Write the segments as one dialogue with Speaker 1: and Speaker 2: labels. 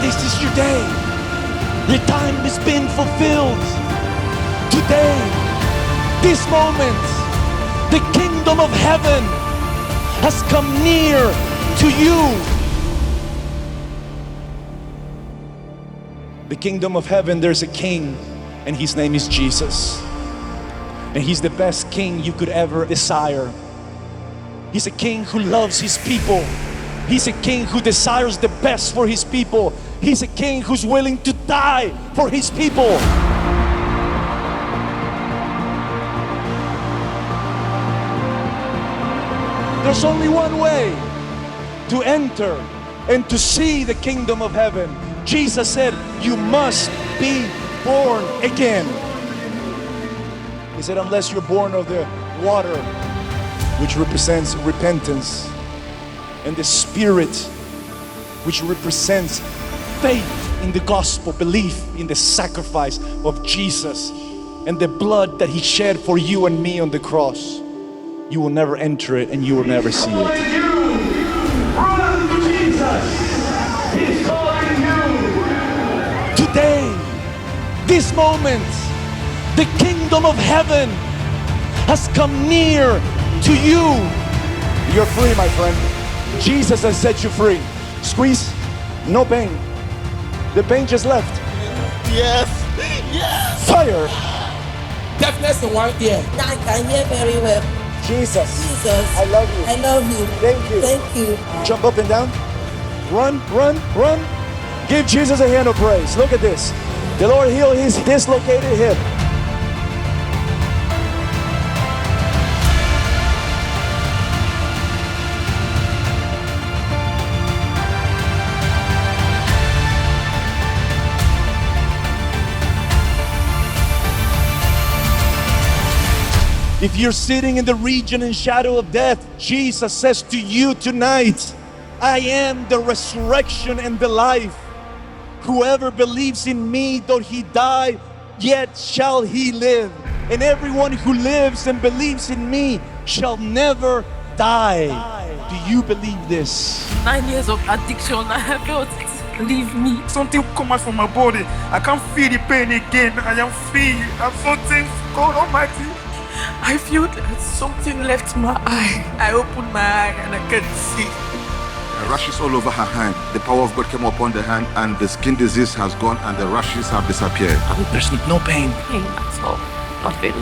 Speaker 1: this is your day. Your time has been fulfilled. Today, this moment, the kingdom of heaven has come near to you. The kingdom of heaven, there's a king, and his name is Jesus. And he's the best king you could ever desire. He's a king who loves his people. He's a king who desires the best for his people. He's a king who's willing to die for his people. There's only one way to enter and to see the kingdom of heaven. Jesus said, you must be born again. He said, unless you're born of the water, which represents repentance, and the Spirit, which represents faith in the gospel, belief in the sacrifice of Jesus and the blood that he shed for you and me on the cross, you will never enter it and you will never see it.
Speaker 2: Run to Jesus. He's calling you.
Speaker 1: Today, this moment, the kingdom of heaven has come near to you. You're free, my friend. Jesus has set you free. Squeeze, no pain. The pain just left.
Speaker 3: Yes, yes.
Speaker 1: Fire.
Speaker 4: Deafness in one ear.
Speaker 5: I can hear very well.
Speaker 1: Jesus,
Speaker 5: Jesus,
Speaker 1: I love you.
Speaker 5: I love you.
Speaker 1: Thank you.
Speaker 5: Thank you.
Speaker 1: Jump up and down. Run, run, run. Give Jesus a hand of praise. Look at this. The Lord healed his dislocated hip. If you're sitting in the region and shadow of death, Jesus says to you tonight, I am the resurrection and the life. Whoever believes in me, though he die, yet shall he live. And everyone who lives and believes in me shall never die. Do you believe this?
Speaker 6: 9 years of addiction, I have felt it leave me.
Speaker 7: Something come out from my body. I can't feel the pain again. I am free. I'm so thankful, God Almighty.
Speaker 6: I feel that something left my eye. I opened my eye and I can't see.
Speaker 3: Rashes all over her hand. The power of God came upon the hand and the skin disease has gone and the rashes have disappeared.
Speaker 1: There's no pain.
Speaker 6: Pain at all. Nothing.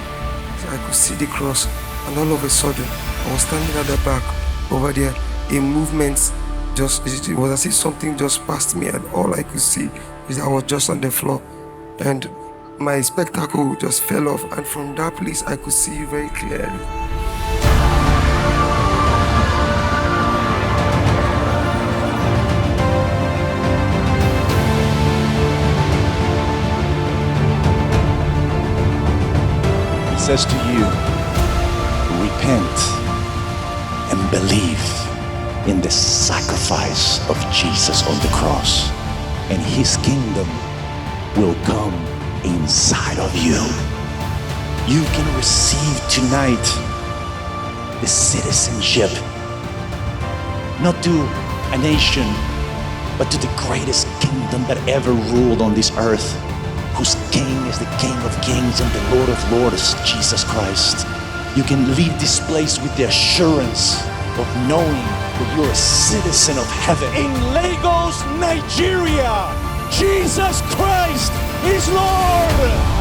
Speaker 7: I could see the cross and all of a sudden I was standing at the back over there in movements. It was as if something just passed me and all I could see is I was just on the floor and my spectacle just fell off, and from that place I could see you very clearly.
Speaker 1: He says to you, repent and believe in the sacrifice of Jesus on the cross, and his kingdom will come inside of you. You can receive tonight the citizenship, not to a nation, but to the greatest kingdom that ever ruled on this earth, whose king is the King of Kings and the Lord of Lords, Jesus Christ. You can leave this place with the assurance of knowing that you're a citizen of heaven. In Lagos, Nigeria, Jesus Christ is Lord!